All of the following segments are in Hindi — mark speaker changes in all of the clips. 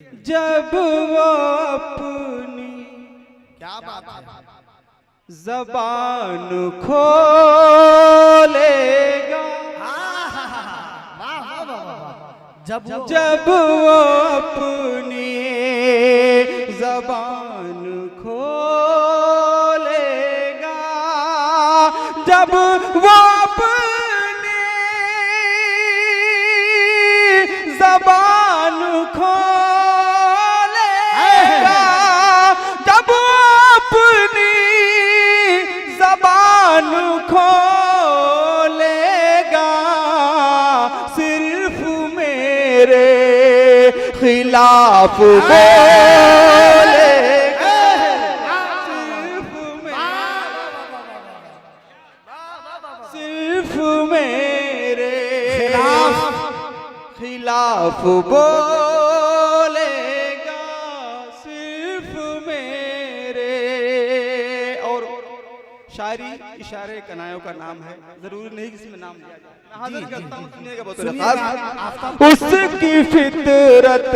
Speaker 1: जब वो अपनी
Speaker 2: क्या बात है,
Speaker 1: ज़बान खोलेगा, जब वो अपनी ज़बान खोलेगा, जब वो अपनी ज़बान खोलेगा, जब वो अपनी ज़बान खोलेगा, सिर्फ मेरे खिलाफ बोलेगा, सिर्फ मेरे खिलाफ बोलेगा, सिर्फ मेरे। और शायरी इशारे कनायों का नाम है, जरूरी नहीं किसी में नाम दिया जाए। मैं हाजिर करता हूँ, सुनिएगा बहुत खास। उसकी फितरत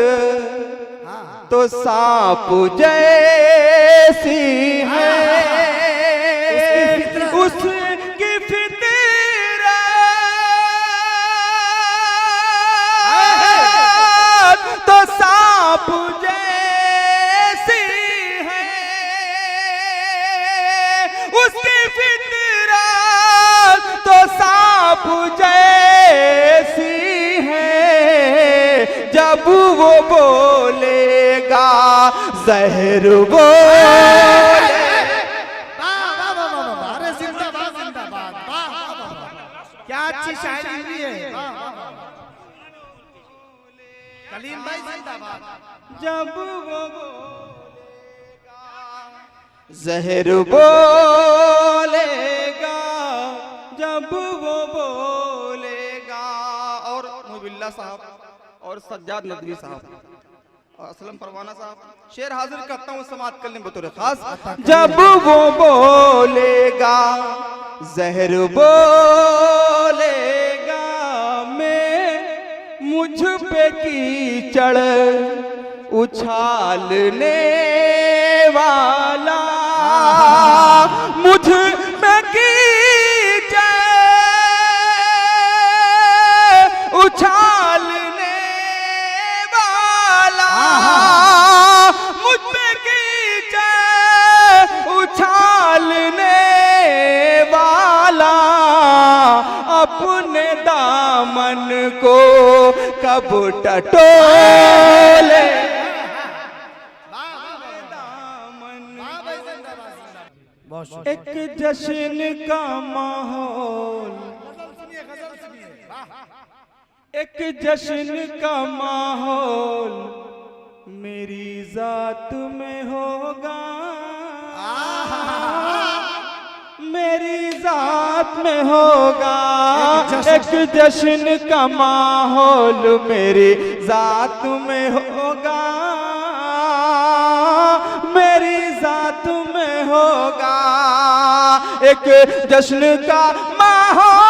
Speaker 1: तो सांप जैसी है, उसकी फितरत तो सांप जैसी है, उसकी फितरत तो सांप जैसी है, जब वो बोलेगा जहर बोले।
Speaker 2: जिंदाबाद जिंदाबाद, क्या अच्छी शायरी हुई है। कलीम भाई जिंदाबाद।
Speaker 1: जब वो बोलेगा जहर बोलेगा, जब वो बोलेगा। और मुबिल्ला साहब और सज्जाद नदवी साहब और असलम परवाना साहब, शेर हाजिर करता हूँ समाप्त करने बतौर खास। जब वो बोलेगा जहर बोलेगा, मैं मुझ पे कीचड़ उछालने वाला, मुझ पे कीचड़ उछालने वाला, मुझ पे कीचड़ उछालने वाला, अपने दामन को कब टटोले, एक जश्न का माहौल, एक जश्न का माहौल मेरी जात में होगा, मेरी जात में होगा, एक जश्न का माहौल मेरी जात में होगा, मेरी जात में होगा, एक जश्न का माहौल,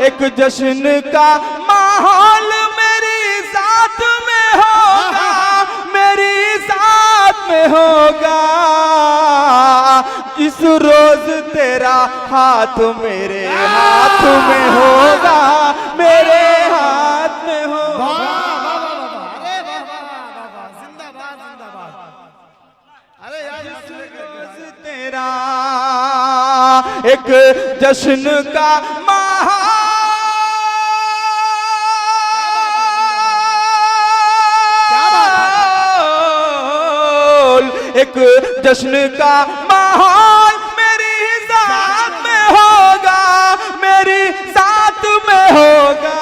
Speaker 1: एक जश्न का माहौल मेरी जात में होगा, मेरी जात में होगा, इस रोज तेरा हाथ मेरे हाथ में होगा, मेरे हाथ में होगा।
Speaker 2: जिंदाबाद जिंदाबाद। अरे यार
Speaker 1: तेरा एक जश्न का माहौल, एक जश्न का माहौल मेरी जात में होगा, मेरी जात में होगा,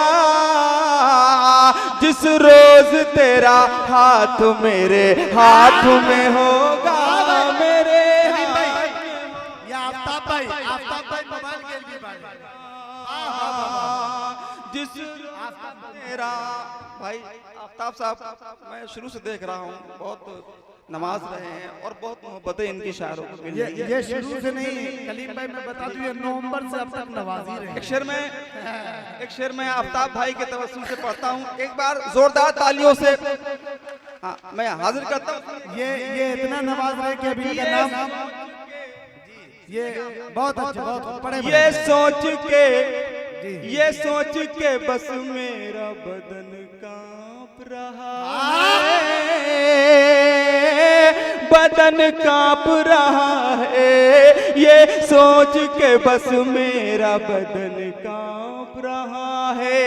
Speaker 1: जिस रोज तेरा हाथ मेरे हाथ में होगा, मेरे हाथ में।
Speaker 2: ये आफ्ताब भाई मोबाइल खेल की बात।
Speaker 1: जिस तेरा भाई आफ्ताब साहब, मैं शुरू से देख रहा हूँ, बहुत नमाज रहे हैं और बहुत मोहब्बतें इनकी शायरों को मिल रही हैं।
Speaker 2: ये शुरू से नहीं, कलीम भाई मैं बता दूं, ये नवंबर से अब तक नवाजी रहे।
Speaker 1: एक शेर में आफ्ताब भाई के तवज्जुह से पढ़ता हूँ, एक बार जोरदार तालियों से हाँ मैं हाजिर करता हूँ।
Speaker 2: ये इतना नवाज रहे कि अभी इनका नाम ये बहुत अच्छा, बहुत पढ़े।
Speaker 1: ये सोच के बस मेरा बदन कांप रहा है, बदन कांप रहा है, ये सोच के बस मेरा बदन कांप रहा है,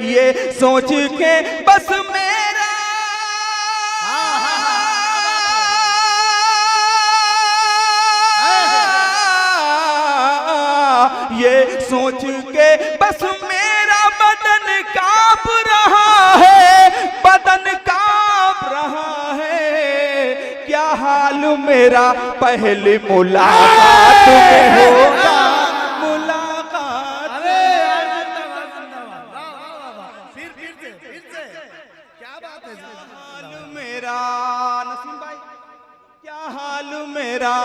Speaker 1: ये सोच के बस मेरा ये सोच के बस मेरा बदन कांप रहा है, बदन कांप रहा है, क्या हाल मेरा पहली मुलाकात में होगा, मुलाकात
Speaker 2: फिर से क्या बात है।
Speaker 1: हाल मेरा नसीम भाई, क्या हाल मेरा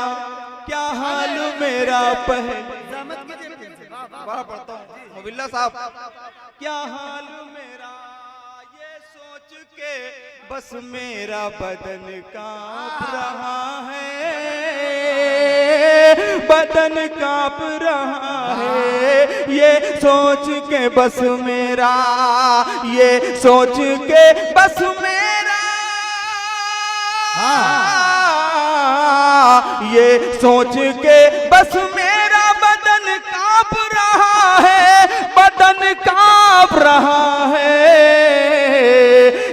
Speaker 1: पहली बड़ा पढ़ता हूँ मोबिल्ला साहब, क्या हाल मेरा ये सोच के बस मेरा बदन कांप रहा है, बदन कांप रहा है, ये सोच के बस मेरा, ये सोच के बस मेरा, ये सोच के बस मेरा बदन कांप रहा है, बदन कांप रहा है,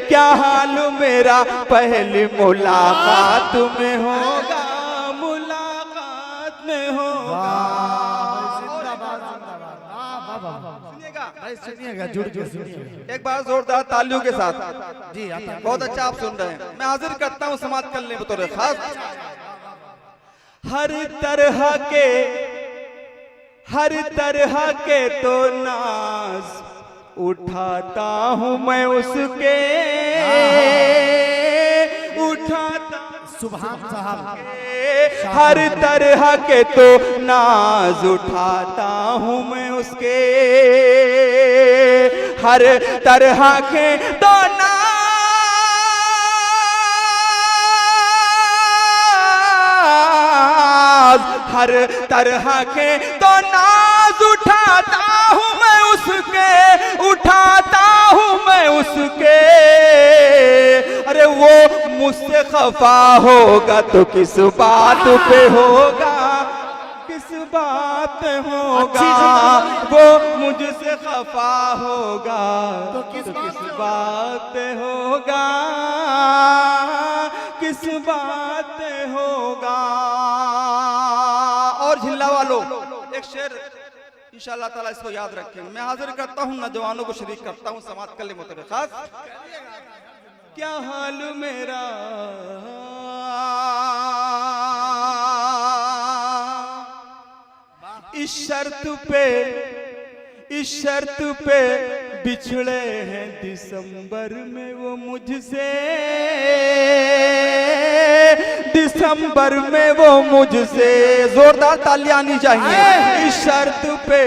Speaker 1: क्या हाल मेरा पहली मुलाकात में होगा, मुलाकात में होगा।
Speaker 2: सुनिएगा, जुड़ के सुनिएगा
Speaker 1: एक बार जोरदार तालियों के साथ।
Speaker 2: जी
Speaker 1: बहुत अच्छा आप सुन रहे हैं। मैं हाजिर करता हूँ समाज कल्याण बतौर खास। हर तरह के तो नाज उठाता हूँ मैं उसके, उठाता
Speaker 2: सुभान साहब,
Speaker 1: हर तरह के तो नाज उठाता हूँ मैं उसके, हर तरह के तो हर तरह के तो नाज उठाता हूँ मैं उसके, उठाता हूँ मैं उसके, अरे वो मुझसे खफा होगा तो किस बात पे होगा, किस बात होगा, वो मुझसे खफा होगा तो किस बात होगा, किस बात होगा। और झिल्ला वालों एक शेर इंशाअल्लाह ताला इसको याद रखेंगे। मैं हाजिर करता हूँ, नौजवानों को शरीक करता हूँ समाज कल्याण मुतल्लिक़ खास। क्या हाल मेरा इस शर्त पे बिछड़े हैं दिसंबर में वो मुझसे, दिसंबर में वो मुझसे, जोरदार तालियां आनी चाहिए। इस शर्त पे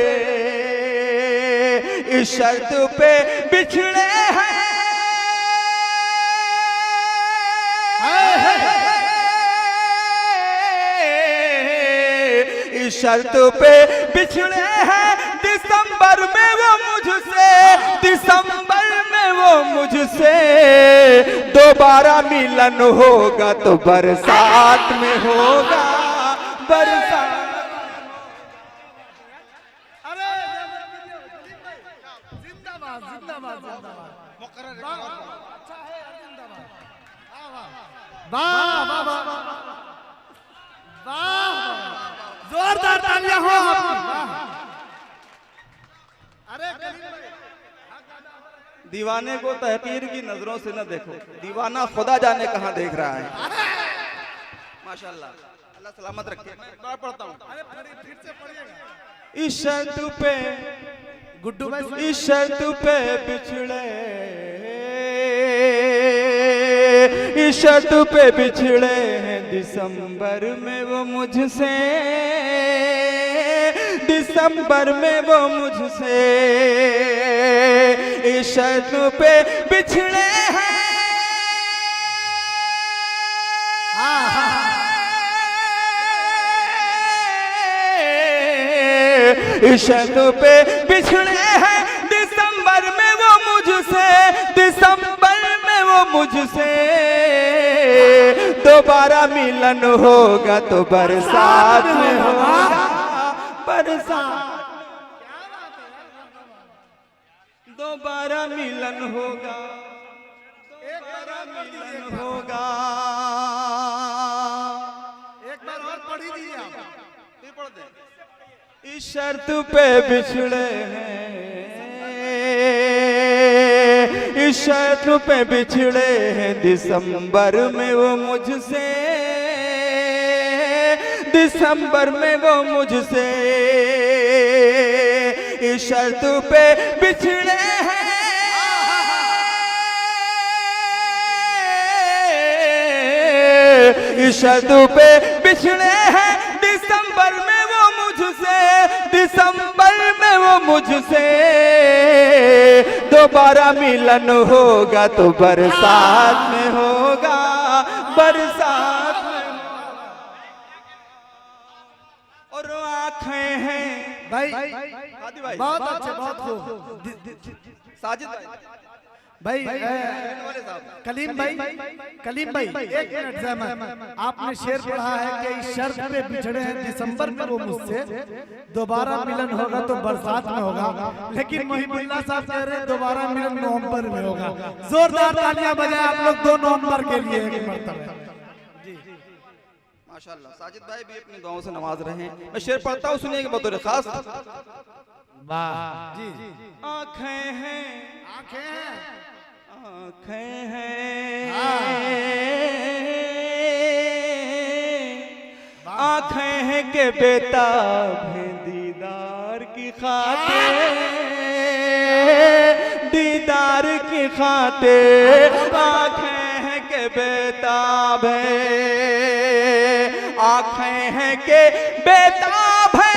Speaker 1: बिछड़े हैं, इस शर्त पे बिछड़े हैं दिसंबर में वो मुझसे, दिसंबर में वो मुझसे, दोबारा मिलन होगा तो बरसात में होगा, बरसात।
Speaker 2: अरे जिंदाबाद जिंदाबाद जिंदाबाद, अच्छा है, जिंदाबाद, वाह वाह वाह वाह, जोरदार तालियां हो आपकी। अरे
Speaker 1: दीवाने को तहकीर की नजरों से न देखो, दीवाना खुदा जाने कहां देख रहा है। माशाल्लाह, अल्लाह सलामत रखे। मैं एक बार पढ़ता हूं।
Speaker 2: फिर से पढ़िएगा।
Speaker 1: इस शर्त पे
Speaker 2: गुड्डू भाई,
Speaker 1: इस शर्त पे बिछड़े, इशत पे बिछड़े हैं दिसंबर में वो मुझसे, दिसंबर में वो मुझसे इशत पे बिछड़े हैं, इशत पे बिछड़े हैं दिसंबर में वो मुझसे, दिसंबर में वो मुझसे दोबारा मिलन होगा तो बरसात में होगा, बरसात दोबारा मिलन होगा, दोबारा मिलन होगा।
Speaker 2: एक बार और पढ़ ही दीजिए आप।
Speaker 1: फिर पढ़ दे। इस शर्त पे बिछड़े हैं, इस शर्त पे बिछड़े हैं दिसंबर में वो मुझसे, दिसंबर में वो मुझसे इस शर्त पे बिछड़े हैं, इस शर्त पे बिछड़े हैं दिसंबर में वो मुझसे, दिसंबर में वो मुझसे दोबारा मिलन होगा तो बरसात में होगा, बरसात में। और आंखें हैं
Speaker 2: भाई
Speaker 1: भाई,
Speaker 2: बहुत अच्छे, बहुत खूब।
Speaker 1: साजिद
Speaker 2: भाई
Speaker 1: साहब,
Speaker 2: कलीम भाई, कलीम भाई एक मिनट सहमत। आपने शेर पढ़ा है कि इस शर्त पे बिछड़े हैं दिसंबर में वो मुझसे दोबारा मिलन होगा तो बरसात में होगा, लेकिन मोहिबुल्लाह साहब कह रहे हैं दोबारा मिलन नवंबर में होगा। जोरदार तालियां बजाएं आप लोग 2 नवंबर के लिए एक मरतबा।
Speaker 1: माशाल्लाह साजिद भाई भी अपनी दुआओं से नवाज रहे हैं। मैं शेर पढ़ता हूँ, सुनिएगा बतौर खास।
Speaker 2: वाह जी,
Speaker 1: आंखें हैं,
Speaker 2: आंखें हैं,
Speaker 1: आंखें हैं, आंखें हैं के बेताब हैं दीदार की खातिर, दीदार की खातिर आंखें हैं के बेताब है, आंखें हैं के बेताब है,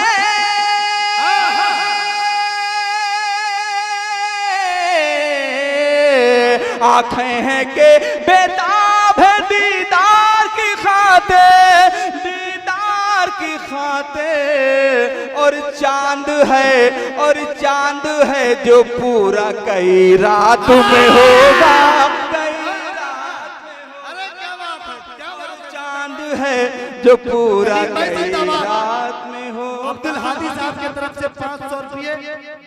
Speaker 1: आंखें हैं के बेताब है दीदार की खातिर, दीदार की खातिर। और चांद है, और चांद है जो पूरा कई रात में होगा, कई रात में होगा।
Speaker 2: क्या बात है, क्या बात है।
Speaker 1: चांद है जो पूरा कई रात में हो।
Speaker 2: अब्दुल हादी साहब की तरफ से 500 रुपये,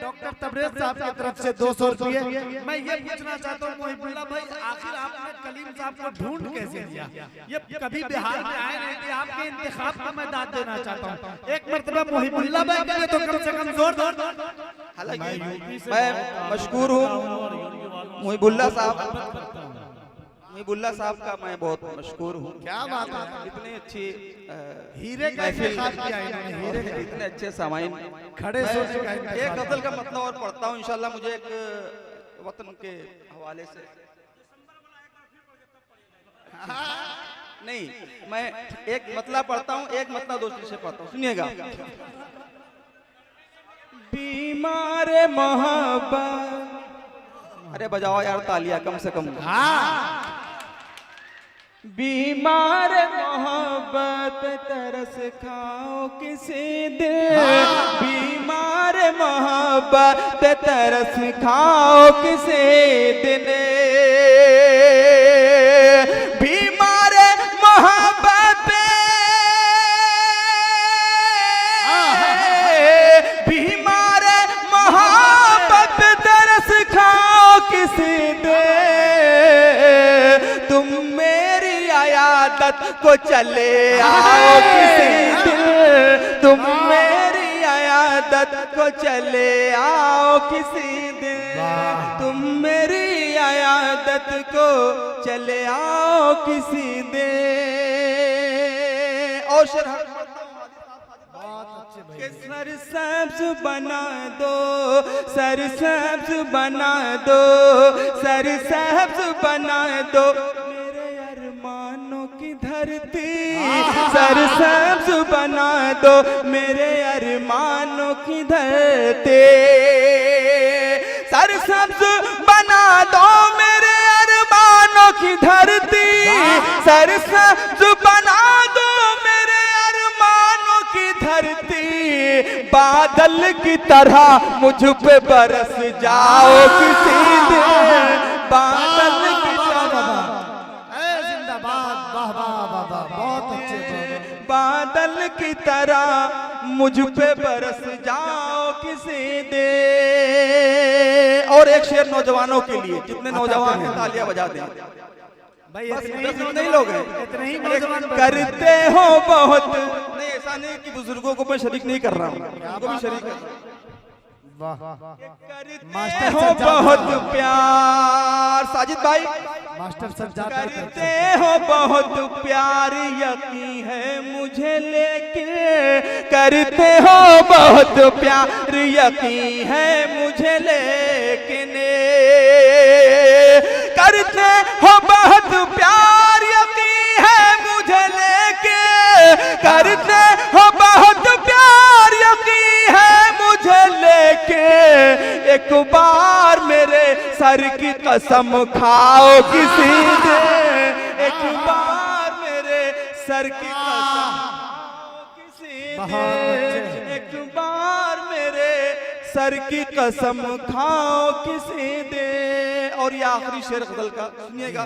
Speaker 2: डॉक्टर तबरेज साहब की तरफ से 200 रुपये। मैं ये पूछना चाहता हूँ मोहिबुल्लाह भाई, आखिर आपने कलीम साहब को ढूंढ कैसे दिया? ये कभी बिहार में आए नहीं थे, आपके इंतखाब को मैं दाद देना चाहता हूँ। एक मरतबा मोहिबुल्लाह भाई के लिए तो कम से कम जोर।
Speaker 1: हालांकि मैं मशकूर हूँ मोहिबुल्लाह साहब, मोहिबुल्लाह साहब का मैं बहुत मशकूर हूँ।
Speaker 2: क्या बात है,
Speaker 1: इतनी अच्छी
Speaker 2: हीरे का इंतखाब किया इन्होंने, हीरे का।
Speaker 1: इतने अच्छे सामाइन
Speaker 2: खड़े सोने का
Speaker 1: एक गजल का मतलब और पढ़ता हूँ इंशाल्लाह, मुझे एक वतन के हवाले से नहीं, मैं एक मतलब पढ़ता हूँ, एक मतलब दोस्ती से पढ़ता हूँ, सुनिएगा। बीमार मोहब्बत, अरे बजाओ यार तालियां कम से कम। बीमार मोहब्बत तरस खाओ किसी दिन, बीमार मोहब्बत तरस खाओ किसी दिन, बीमार मोहब्बत, बीमार मोहब्बत तरस खाओ किसी दिन, तुम मेरी आयादत को चले आओ किसी दिन, तुम मेरी आयादत को चले आओ किसी दिन, तुम मेरी आयादत को चले आओ किसी दिन। और के सर सब्ज बना दो, सर सब्ज बना दो, सर सब्ज बना दो मेरे धरती सरसब्ज बना दो मेरे अरमानों की धरती, सरसब्ज बना दो मेरे अरमानों की धरती, सरसब्ज बना दो मेरे अरमानों की धरती, बादल की तरह मुझ पे बरस जाओ किसी दिन, बादल की तरह,
Speaker 2: जिंदाबाद, वाह वाह वाह वाह, बहुत अच्छे,
Speaker 1: बादल की तरह मुझ पे बरस जाओ किसी दिन। और एक शेर नौजवानों के लिए, जितने नौजवान हैं तालियां बजा दें
Speaker 2: भाई।
Speaker 1: बस
Speaker 2: इतने
Speaker 1: ही लोग हैं,
Speaker 2: इतने ही नौजवान
Speaker 1: करते हो बहुत, नहीं ऐसा नहीं कि बुजुर्गों को मैं शरीक नहीं कर रहा हूँ, उनको भी शरीक कर रहा हूं।
Speaker 2: वाह,
Speaker 1: करते हो बहुत प्यार, साजिद भाई
Speaker 2: मास्टर सज्जाद
Speaker 1: करते हो बहुत प्यार, यकीन है मुझे लेके, करते हो बहुत प्यार, यकीन है मुझे लेकिन, करते हो बहुत प्यार, यकीन है मुझे लेके, करते हो बहुत प्यार, यकीन है मुझे लेके, एक बार मेरे सर की कसम खाओ किसी दिन, एक बार मेरे सर की कसम खाओ किसी दिन, एक बार मेरे सर की कसम खाओ किसी दिन। और ये आखिरी शेर गजल का सुनिएगा,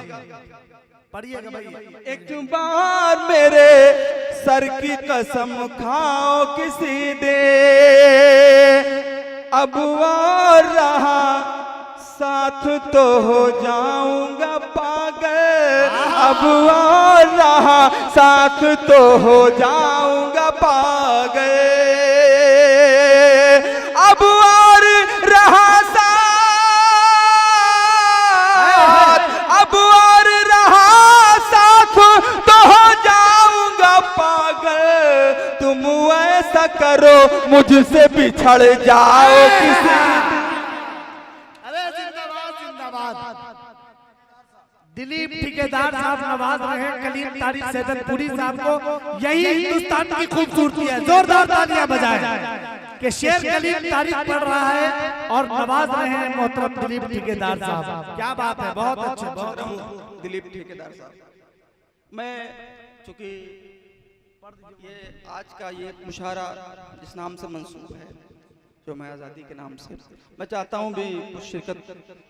Speaker 2: पढ़िएगा भाई।
Speaker 1: एक बार मेरे सर की कसम खाओ किसी दे, अब और रहा साथ तो हो जाऊंगा पागल, अब और रहा साथ तो हो जाऊंगा पागल, अब और रहा साथ, अब और रहा साथ तो हो जाऊंगा पागल, तुम ऐसा करो मुझसे बिछड़ जाओ किसी।
Speaker 2: अरे जिंदाबाद जिंदाबाद। दिलीप ठेकेदार साहब नवाज रहे कलीम तारिक सैदतपुरी साहब को, यही हिंदुस्तान की खूबसूरती है। जोरदार तालियां बजाएं कि शेर कलीम तारिक पढ़ रहा है और नवाज रहे हैं मोहतरम दिलीप ठेकेदार साहब। क्या बात है, बहुत अच्छे, बहुत खूब।
Speaker 1: दिलीप ठेकेदार साहब, मैं चूंकि ये आज का ये मुशायरा जिस नाम से मंसूब है, जो मैं आज़ादी के नाम से, मैं चाहता हूँ भी कुछ शिरकत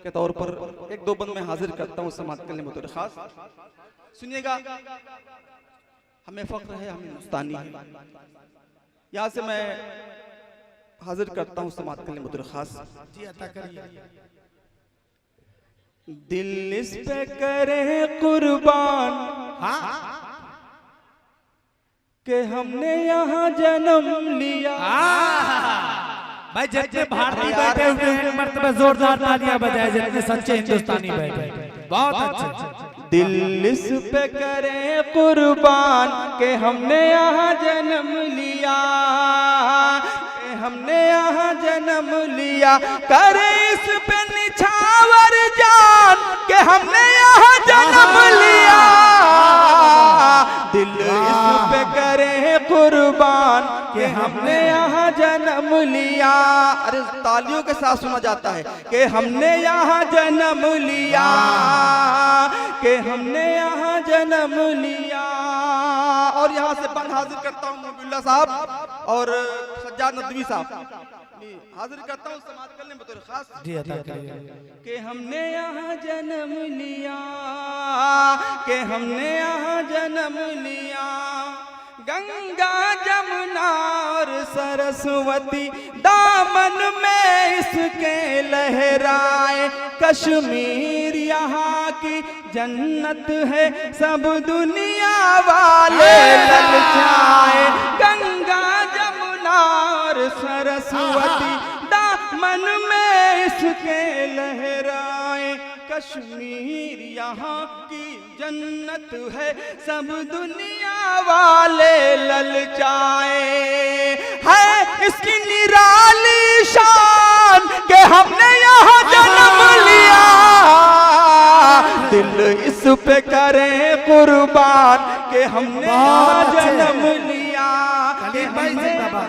Speaker 1: के तौर पर एक दो बंद मैं हाजिर करता हूँ समात करने में। खास सुनिएगा, हमें फख्र है, हम हिंदुस्तानी हैं। यहाँ से मैं हाजिर करता हूँ समात करने में खास। दिल इस पे करे कुर्बान,
Speaker 2: हाँ
Speaker 1: कि हमने यहाँ जन्म लिया।
Speaker 2: भाई जितने भारतीय बैठे हुए हैं मर्तबा जोरदार तालियां बजाए, जितने सच्चे हिंदुस्तानी बैठे हैं, बहुत अच्छे।
Speaker 1: दिल इस पे करे कुर्बान कि हमने यहाँ जन्म लिया, कि हमने यहाँ जन्म लिया, करे इस पे निछावर जान कि हमने यहाँ जन्म लिया। दिल इस पे करे कुर्बान कि हमने यहाँ जन्म लिया। अरे तालियों के साथ सुना जाता है कि हमने यहाँ जन्म लिया, कि हमने यहाँ जन्म लिया। और यहाँ से बंद हाजिर करता हूँ मुबील्ला साहब और सज्जाद नदवी साहब, हाजिर करता हूँ समाज करने में बतौर खास कि हमने यहाँ जन्म लिया, कि हमने यहाँ जन्म लिया। गंगा जमुना और सरस्वती दामन में इसके लहराए, कश्मीर यहाँ की जन्नत है, सब दुनिया वाले ललचाए। गंगा जमुना और सरस्वती दामन में इसके लहराए, कश्मीर यहाँ की जन्नत है, सब दुनिया वाले ललचाए। है इसकी निराली शान कि हमने यहाँ जन्म लिया। दिल इस पे करे कुर्बान कि हमने यहाँ जन्म लिया,
Speaker 2: कलीम भाई जिंदाबाद।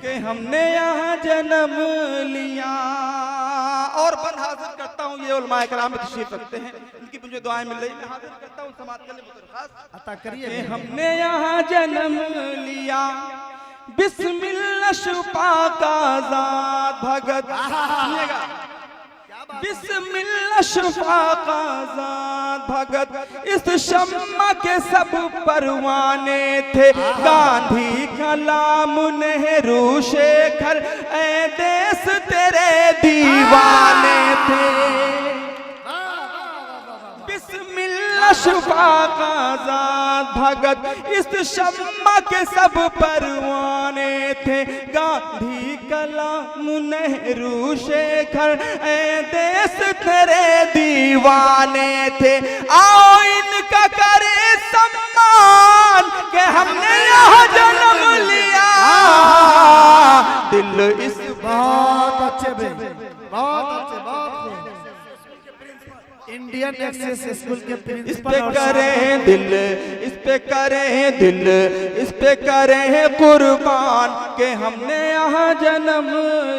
Speaker 1: कि हमने यहाँ जन्म लिया। और बन हाजिर करता हूँ, ये उलमाए कराम तशरीफ रखते हैं, इनकी मुझे दुआएं मिल रही, मैं हाजिर करता हूँ समात के लिए मुतरखास
Speaker 2: अता करिए।
Speaker 1: कि हमने यहाँ जन्म लिया, बिस्मिल्लाह शुपा का ज़ात भगत, सुनिएगा, बिस्मिल्लाह शुफा का ज़ात भगत, इस शम्मा के सब परवाने थे, गांधी कलाम नेहरू शेखर, ऐ देश तेरे दीवाने थे। बिस्मिल्लाह शुफा का ज़ात भगत, इस शम्मा के सब परवाने थे, गांधी कलाम नेहरू शेखर, ऐ देश तेरे दीवाने थे। आओ इनका करे सम्मान, कि हमने यहाँ जन्म लिया, दिल इस
Speaker 2: बहुत अच्छे भाई, बहुत अच्छे, बहुत इंडियन एक्सेस स्कूल के
Speaker 1: इस
Speaker 2: प्रिंसिपल
Speaker 1: पे करें दिल, इस पे करें दिल, इस पे करें कुर्बान, के हमने यहाँ जन्म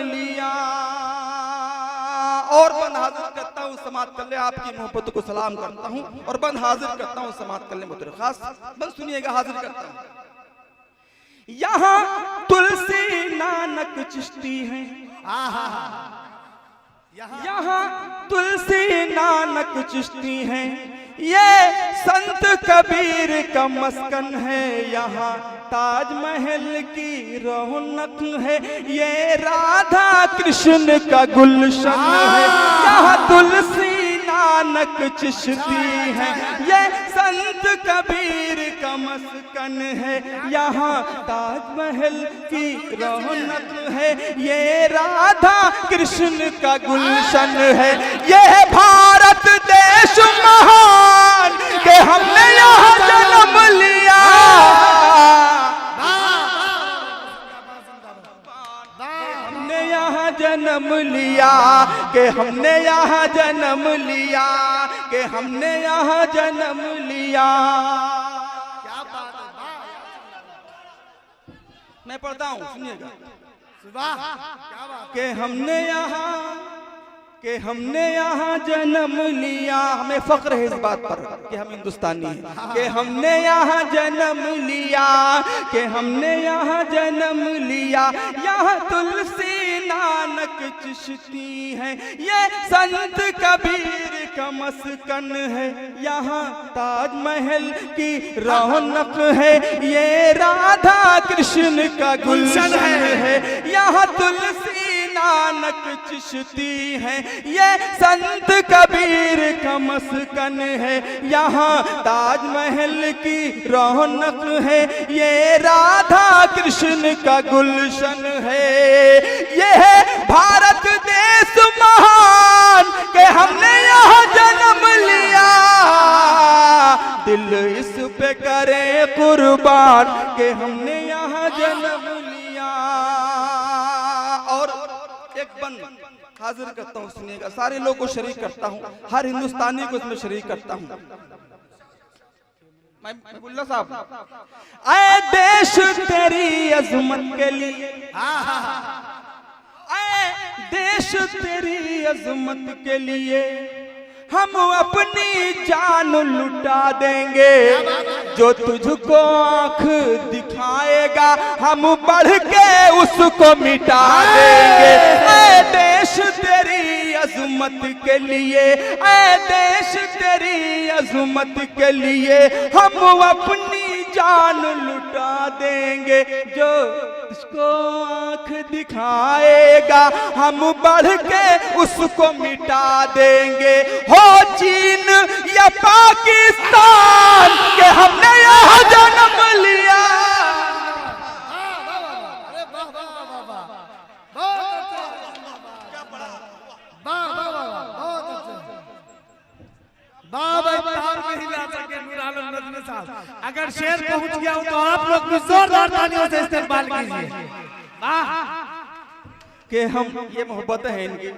Speaker 1: लिया। और बंद हाजिर करता हूँ समात कर ले, आपकी मोहब्बत को सलाम करता हूँ, और बंद हाजिर करता हूँ समात कर ले मुतरखास, बंद सुनिएगा, हाजिर करता हूँ। यहाँ तुलसी नानक चिश्ती हैं, यहाँ तुलसी नानक चिश्ती हैं, ये संत कबीर का मस्कन है, यहाँ ताजमहल की रौनक है, ये राधा कृष्ण का गुलशन है। यहाँ तुलसी नानक चिश्ती है, ये संत कबीर का मस्कन है, यहाँ ताजमहल की रौनक है, ये राधा कृष्ण का गुलशन है। ये भारत देश महान, के हमने यहाँ जन्म लिया, हमने यहाँ जन्म लिया, के हमने यहाँ जन्म लिया, के हमने यहाँ जन्म लिया। मैं पढ़ता हूँ, सुनिएगा, के हमने यहाँ जन्म लिया, हमें फख्र है इस बात पर कि हम हिंदुस्तानी हैं, कि हमने यहाँ जन्म लिया, कि हमने यहाँ जन्म लिया, यहाँ तुलसी नानक चिश्ती है, ये संत कबीर का मस्कन है, यहाँ ताजमहल की रौनक है, ये राधा कृष्ण का गुलशन है, यहाँ तुलसी नानक चिश्ती है, ये संत कबीर का मस्कन है, यहाँ ताजमहल की रौनक है, ये राधा कृष्ण का गुलशन है। ये है भारत देश महान, के हमने यहाँ जन्म लिया, दिल इस पे करे कुर्बान, के हमने यहाँ जन्म लिया। और एक बंद हाजिर करता हूँ, सुनिएगा, सारे लोगों को शरीक करता हूँ, हर हिंदुस्तानी को इसमें शरीक करता हूँ। महबूबुल्लाह साहब, ऐ देश तेरी अजमत के लिए, ऐ देश तेरी अजमत के लिए, हम अपनी जान लुटा देंगे, जो तुझको आंख दिखाएगा, हम बढ़ के उसको मिटा देंगे। ऐ देश तेरी अजमत के लिए, ऐ देश तेरी अजमत के लिए, हम अपनी जान लुटा देंगे, जो उसको आंख दिखाएगा, हम बढ़ के उसको मिटा देंगे। हो चीन या पाकिस्तान, के हमने यहाँ जन्म लिया,
Speaker 2: अगर शेर पहुंच गया हो तो आप लोग भी जोरदार तालियों से इस्तेमाल कीजिए।
Speaker 1: कि हम, ये मोहब्बत है इनकी,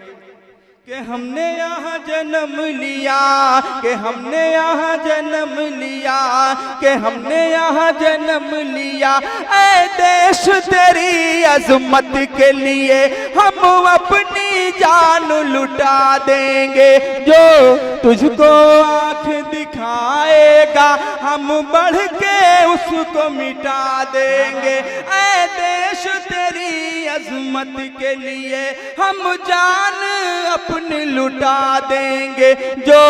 Speaker 1: कि हमने यहाँ जन्म लिया, कि हमने यहाँ जन्म लिया, कि हमने यहाँ जन्म लिया। ऐ देश तेरी अजमत के लिए हम अपनी जान लुटा देंगे। जो तुझको आँख दिखाएगा हम बढ़ के उसको मिटा देंगे। ऐ देश तेरी अजमत के लिए हम जान अपनी लुटा देंगे। जो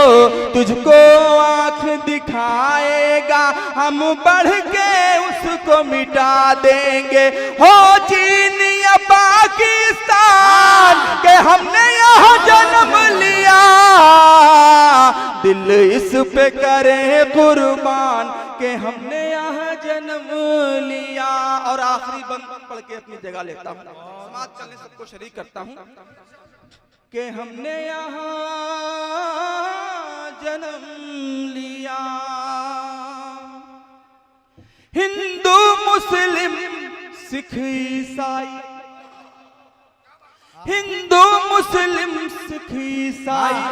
Speaker 1: तुझको आँख दिखाएगा हम बढ़ के उसको मिटा देंगे। हो चीन या पाकिस्तान के हमने यहाँ जन्म लिया, दिल इस पे करे कुर्बान के हमने यहाँ जन्म लिया। और आखिरी बंद पढ़ के अपनी जगह लेता हूँ, समाज चलने सबको शरीक करता हूँ। कि हमने यहाँ जन्म लिया, हिंदू मुस्लिम सिख ईसाई, हिंदू मुस्लिम सिख ईसाई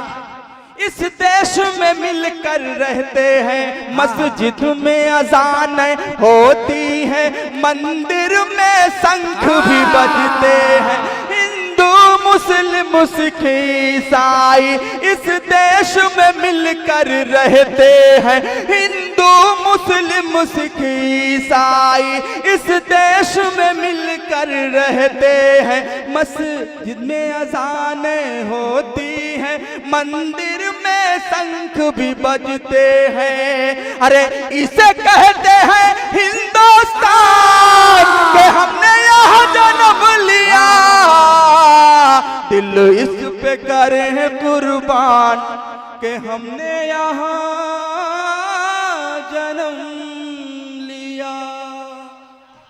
Speaker 1: इस देश में मिलकर रहते हैं। मस्जिद में अजान होती है, मंदिर में शंख भी बजते हैं। हिंदू मुस्लिम सिख ईसाई इस देश में मिलकर रहते हैं। हिंदू मुस्लिम सिख ईसाई इस देश में मिलकर रहते हैं। मस्जिद में अजान होती है, मंदिर में शंख भी बजते हैं। अरे इसे कहते हैं हिंदुस्तान के हमने यहाँ जन्म लिया, दिल इस पे करे कुर्बान के हमने यहाँ